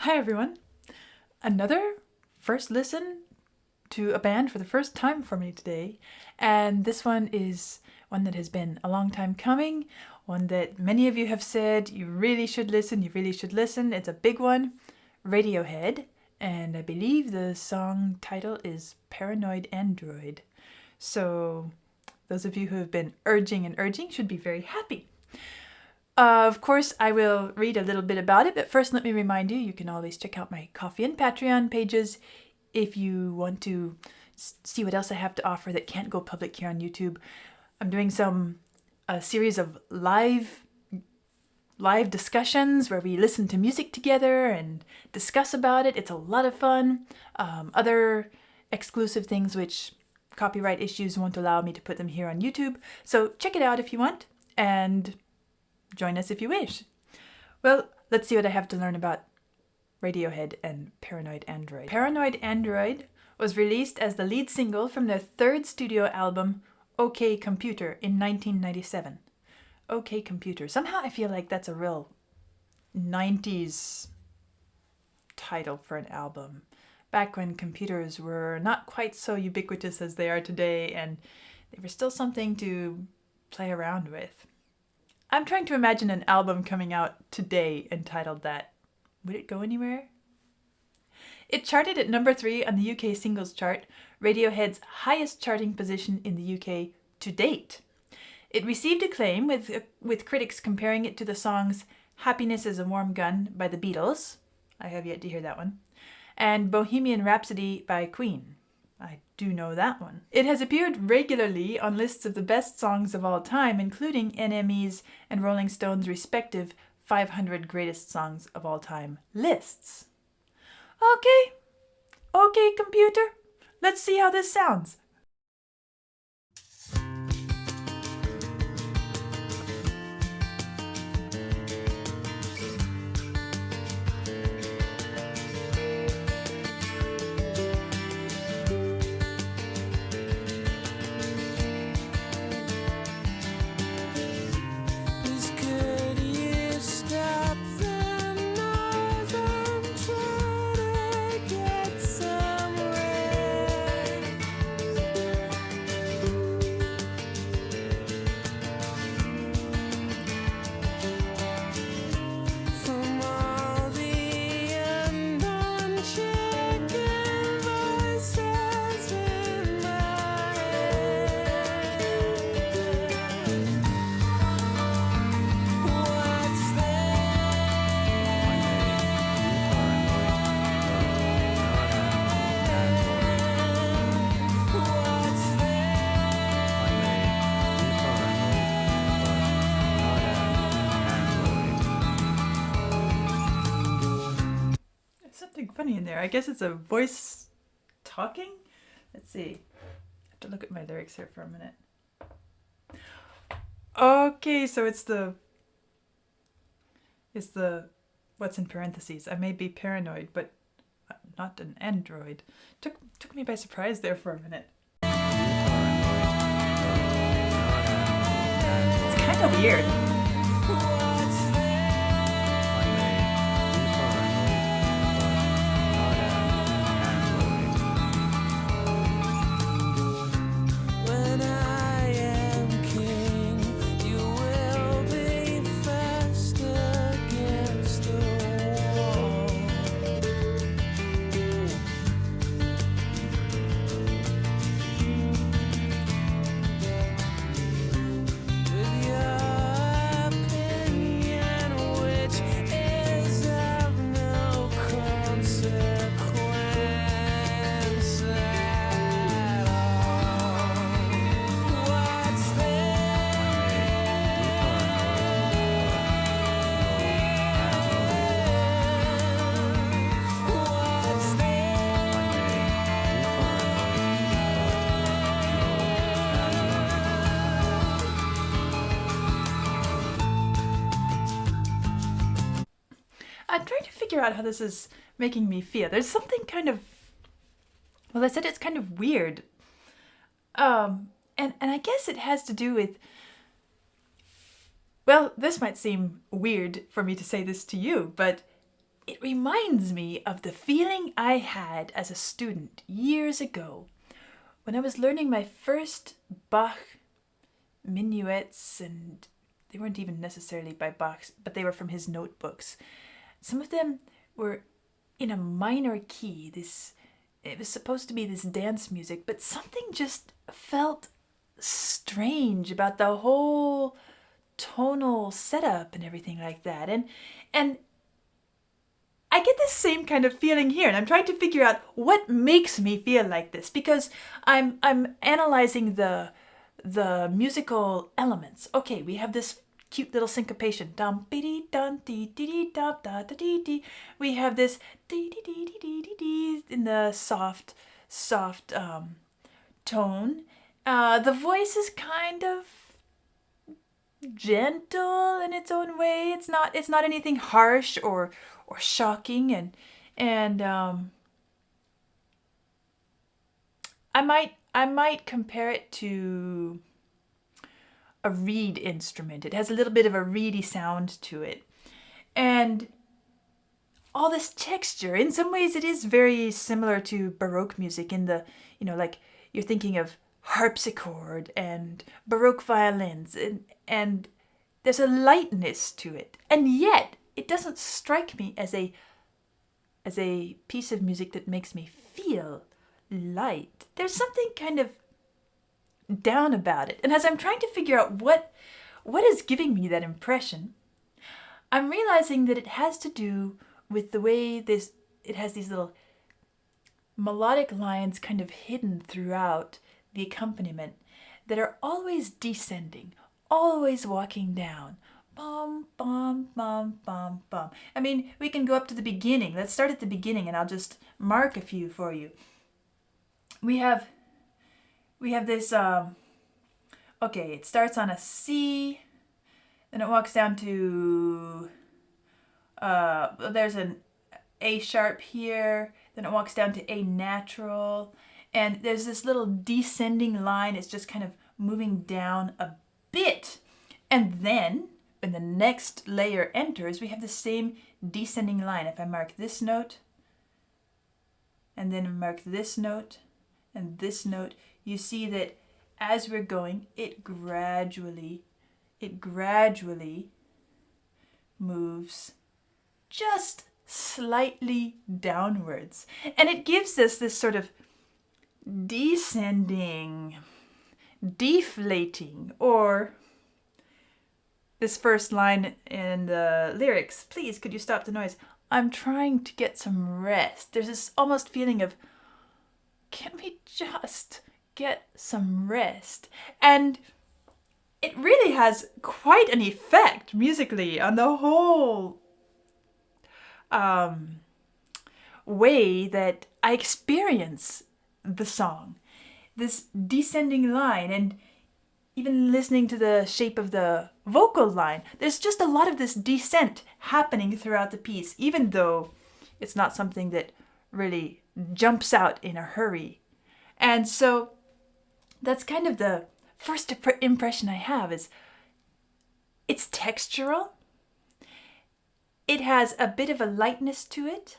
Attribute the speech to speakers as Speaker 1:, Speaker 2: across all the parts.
Speaker 1: Hi everyone. Another first listen to a band for the first time for me today. And this one is one that has been a long time coming, one that many of you have said you really should listen, you really should listen. It's a big one, Radiohead, and I believe the song title is Paranoid Android. So those of you who have been urging and urging should be very happy. Of course, I will read a little bit about it, but first let me remind you, you can always check out my Coffee and Patreon pages if you want to see what else I have to offer that can't go public here on YouTube. I'm doing a series of live discussions where we listen to music together and discuss about it. It's a lot of fun. Other exclusive things which copyright issues won't allow me to put them here on YouTube. So check it out if you want, and join us if you wish. Well, let's see what I have to learn about Radiohead and Paranoid Android. Paranoid Android was released as the lead single from their third studio album, OK Computer, in 1997. OK Computer. Somehow I feel like that's a real 90s title for an album. Back when computers were not quite so ubiquitous as they are today, and they were still something to play around with. I'm trying to imagine an album coming out today entitled that. Would it go anywhere? It charted at number 3 on the UK singles chart, Radiohead's highest charting position in the UK to date. It received acclaim, with critics comparing it to the songs Happiness is a Warm Gun by the Beatles. I have yet to hear that one. And Bohemian Rhapsody by Queen. I do know that one. It has appeared regularly on lists of the best songs of all time, including NME's and Rolling Stone's respective 500 greatest songs of all time lists. Okay, computer, let's see how this sounds. Something funny in there. I guess it's a voice talking? Let's see. I have to look at my lyrics here for a minute. Okay, so it's the what's in parentheses. I may be paranoid, but I'm not an android. Took me by surprise there for a minute. It's kind of weird. I'm trying to figure out how this is making me feel. There's something kind of, well, I said it's kind of weird. And I guess it has to do with, well, this might seem weird for me to say this to you, but it reminds me of the feeling I had as a student years ago when I was learning my first Bach minuets, and they weren't even necessarily by Bach, but they were from his notebooks. Some of them were in a minor key. It was supposed to be this dance music, but something just felt strange about the whole tonal setup and everything like that. And I get this same kind of feeling here, and I'm trying to figure out what makes me feel like this, because I'm analyzing the musical elements. Okay, we have this cute little syncopation. Dum biddy dum dee dee dee dum da da dee dee. We have this dee dee dee dee dee dee dee in the soft tone. The voice is kind of gentle in its own way. It's not anything harsh or shocking, and I might compare it to a reed instrument. It has a little bit of a reedy sound to it. And all this texture, in some ways it is very similar to Baroque music in the, like you're thinking of harpsichord and Baroque violins, and there's a lightness to it. And yet it doesn't strike me as a piece of music that makes me feel light. There's something kind of down about it. And as I'm trying to figure out what is giving me that impression, I'm realizing that it has to do with the way it has these little melodic lines kind of hidden throughout the accompaniment that are always descending, always walking down. Bum, bum, bum, bum, bum. I mean, we can go up to the beginning. Let's start at the beginning, and I'll just mark a few for you. We have this, okay, it starts on a C, then it walks down to, there's an A sharp here, then it walks down to A natural, and there's this little descending line. It's just kind of moving down a bit. And then, when the next layer enters, we have the same descending line. If I mark this note, and then mark this note, and this note, you see that as we're going, it gradually moves just slightly downwards. And it gives us this sort of descending, deflating, or this first line in the lyrics, please, could you stop the noise? I'm trying to get some rest. There's this almost feeling of, can we just get some rest? And it really has quite an effect musically on the whole way that I experience the song. This descending line, and even listening to the shape of the vocal line, there's just a lot of this descent happening throughout the piece, even though it's not something that really jumps out in a hurry. And so that's kind of the first impression I have, is it's textural. It has a bit of a lightness to it.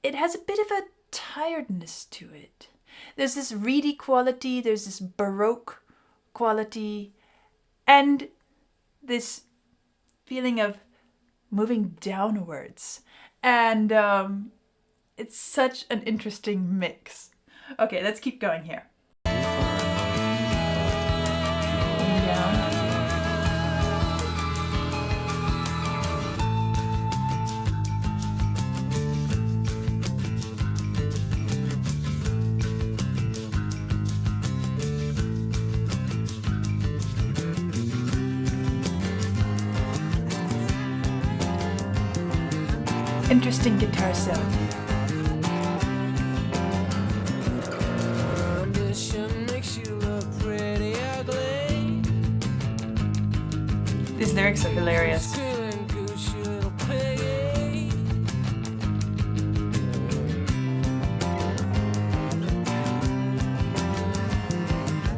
Speaker 1: It has a bit of a tiredness to it. There's this reedy quality, there's this Baroque quality, and this feeling of moving downwards. And it's such an interesting mix. Okay, let's keep going here. Moving down. Interesting guitar sound. These lyrics are hilarious.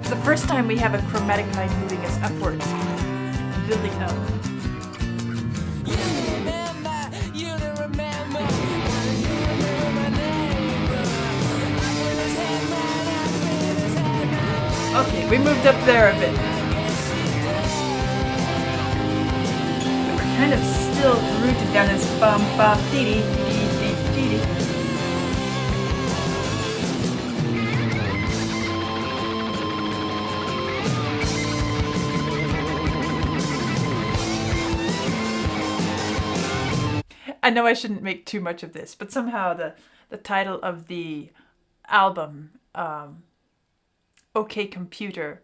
Speaker 1: It's the first time we have a chromatic line moving us upwards, building up. We moved up there a bit. We were kind of still rooted down this bum bum dee dee dee dee dee. I know I shouldn't make too much of this, but somehow the title of the album, OK Computer,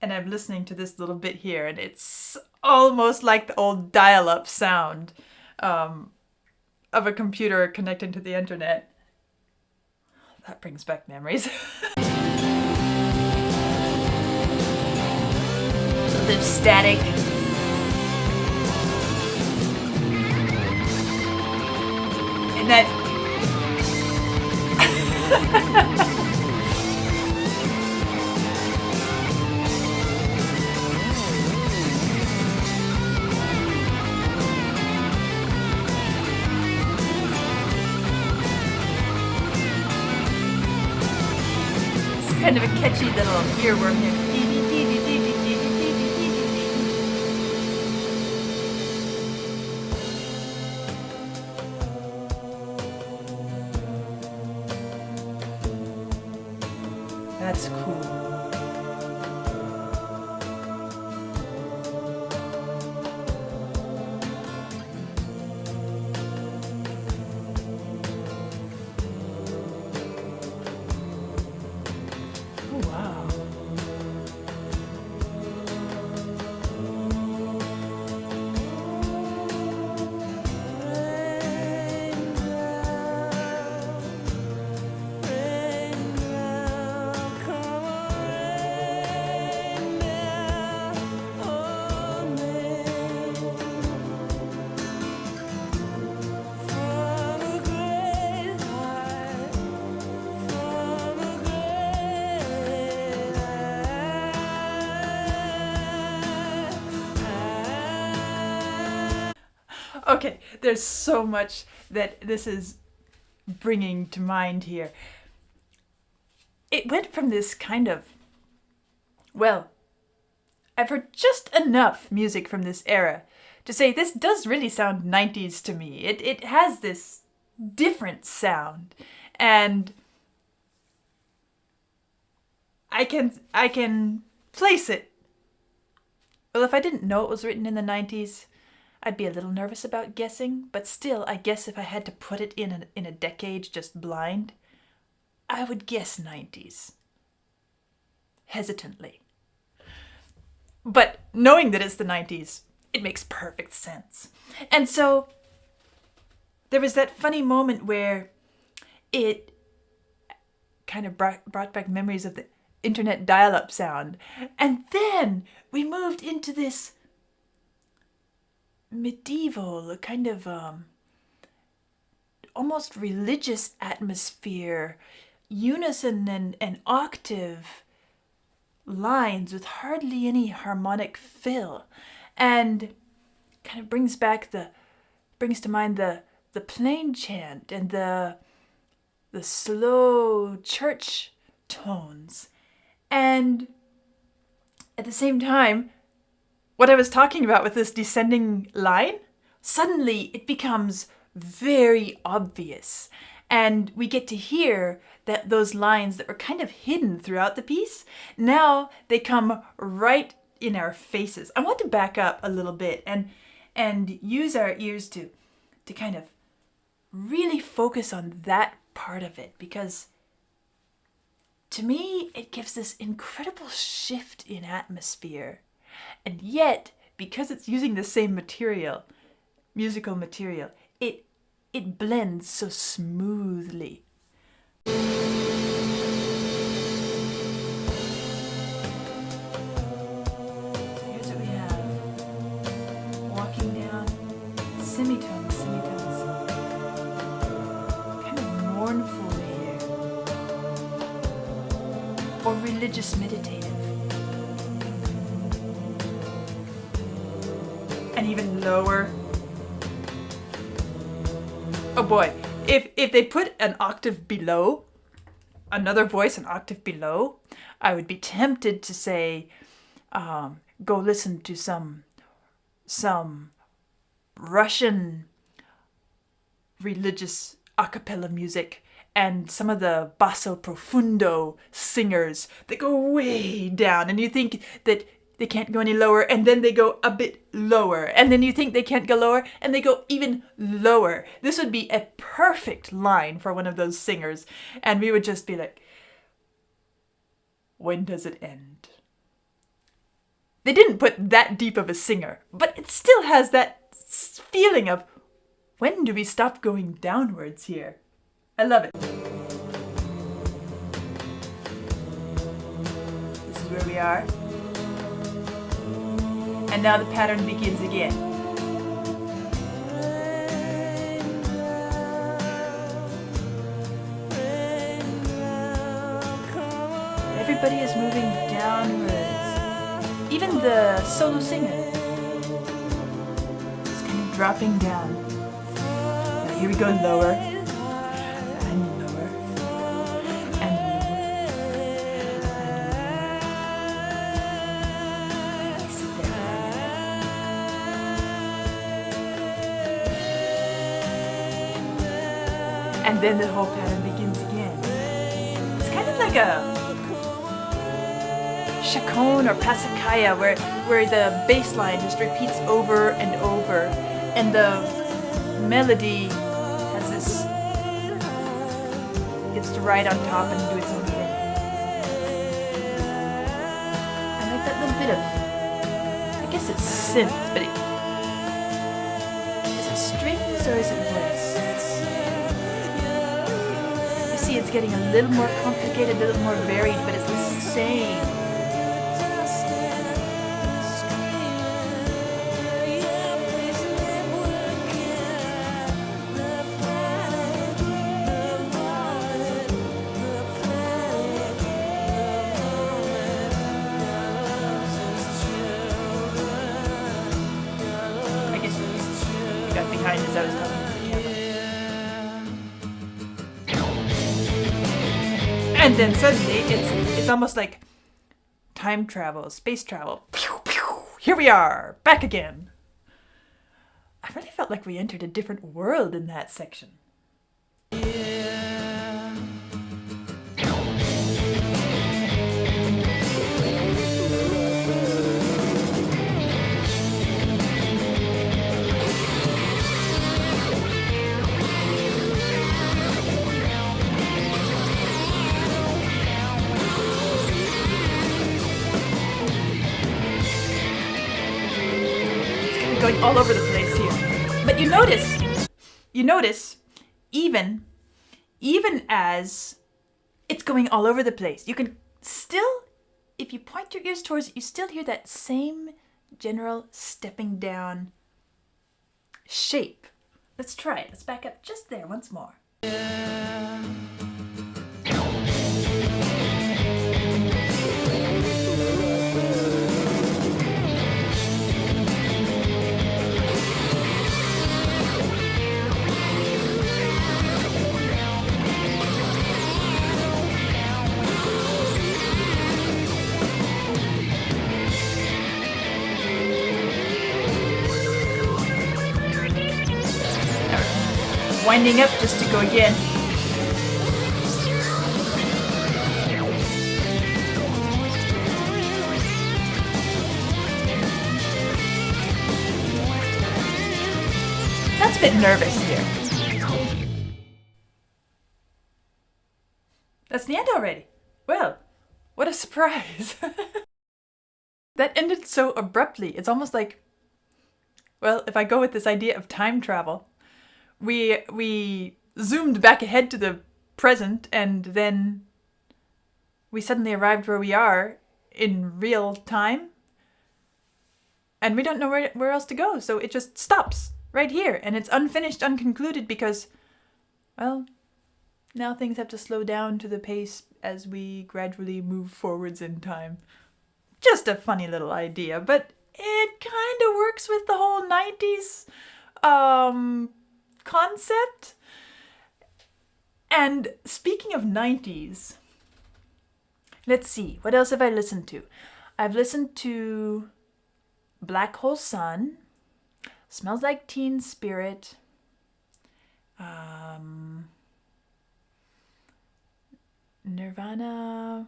Speaker 1: and I'm listening to this little bit here, and it's almost like the old dial-up sound of a computer connecting to the internet. That brings back memories. A bit of static. And that it's kind of a catchy little earworm here. That's cool. Oh, wow. Okay, there's so much that this is bringing to mind here. It went from this kind of, well, I've heard just enough music from this era to say this does really sound 90s to me. It has this different sound, and I can place it. Well, if I didn't know it was written in the 90s, I'd be a little nervous about guessing, but still, I guess if I had to put it in a decade just blind, I would guess 90s. Hesitantly. But knowing that it's the 90s, it makes perfect sense. And so, there was that funny moment where it kind of brought back memories of the internet dial-up sound. And then we moved into this medieval, kind of almost religious atmosphere, unison and octave lines with hardly any harmonic fill, and kind of brings to mind the plain chant and the slow church tones, and at the same time, what I was talking about with this descending line, suddenly it becomes very obvious. And we get to hear that those lines that were kind of hidden throughout the piece, now they come right in our faces. I want to back up a little bit and use our ears to kind of really focus on that part of it, because to me, it gives this incredible shift in atmosphere. And yet, because it's using the same material, musical material, it blends so smoothly. Here's what we have. Walking down, semitones, kind of mournful here, or religious meditative. And even lower. Oh boy, if they put an octave below, another voice an octave below, I would be tempted to say, go listen to some Russian religious a cappella music and some of the basso profundo singers that go way down, and you think that they can't go any lower, and then they go a bit lower, and then you think they can't go lower, and they go even lower. This would be a perfect line for one of those singers, and we would just be like, when does it end? They didn't put that deep of a singer, but it still has that feeling of, when do we stop going downwards here? I love it. This is where we are. And now the pattern begins again. Everybody is moving downwards. Even the solo singer is kind of dropping down. Now here we go lower. And lower. And lower. And lower. Sit there for a minute. And then the whole pattern begins again. It's kind of like a chaconne or pasacaya where the bass line just repeats over and over, and the melody has this, gets to ride on top and do its own thing. I like that little bit of, I guess it's synth, but is it strings or is it voice? You see, it's getting a little more complicated, a little more varied, but it's the same. Behind as I was talking to the camera. And then suddenly it's almost like time travel, space travel. Pew, pew. Here we are, back again. I really felt like we entered a different world in that section. Going all over the place here. But you notice, even as it's going all over the place, you can still, if you point your ears towards it, you still hear that same general stepping down shape. Let's try it. Let's back up just there once more. Winding up just to go again. That's a bit nervous here. That's the end already. Well, what a surprise. That ended so abruptly. It's almost like, well, if I go with this idea of time travel, we zoomed back ahead to the present, and then we suddenly arrived where we are in real time, and we don't know where else to go, so it just stops right here, and it's unfinished, unconcluded, because, well, now things have to slow down to the pace as we gradually move forwards in time. Just a funny little idea, but it kind of works with the whole 90s concept. And speaking of 90s, Let's see, what else have I listened to? I've listened to Black Hole Sun, Smells Like Teen Spirit, Nirvana.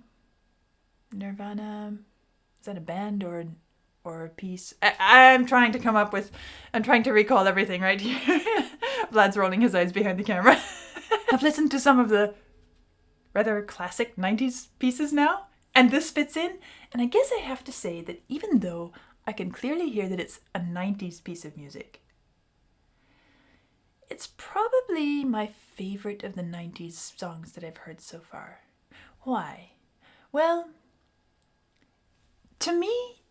Speaker 1: Is that a band or a piece? I'm trying to come up with. I'm trying to recall everything right here. Vlad's rolling his eyes behind the camera. I've listened to some of the rather classic 90s pieces now, and this fits in. And I guess I have to say that even though I can clearly hear that it's a 90s piece of music, it's probably my favorite of the 90s songs that I've heard so far. Why? Well, to me,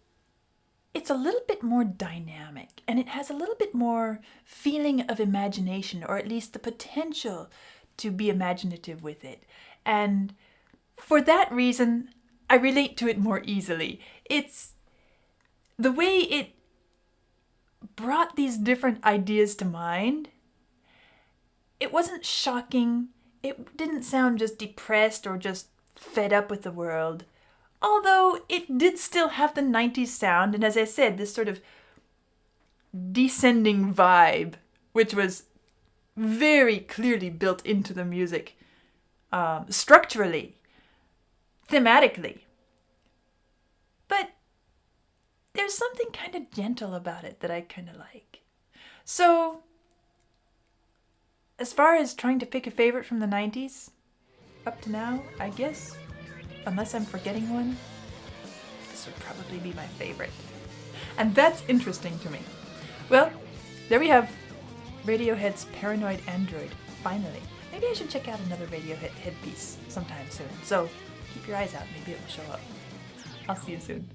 Speaker 1: it's a little bit more dynamic, and it has a little bit more feeling of imagination, or at least the potential to be imaginative with it. And for that reason, I relate to it more easily. It's the way it brought these different ideas to mind. It wasn't shocking. It didn't sound just depressed or just fed up with the world. Although it did still have the 90s sound, and as I said, this sort of descending vibe, which was very clearly built into the music, structurally, thematically. But there's something kind of gentle about it that I kind of like. So, as far as trying to pick a favorite from the 90s, up to now, I guess, unless I'm forgetting one, this would probably be my favorite. And that's interesting to me. Well, there we have Radiohead's Paranoid Android, finally. Maybe I should check out another Radiohead piece sometime soon. So keep your eyes out, maybe it will show up. I'll see you soon.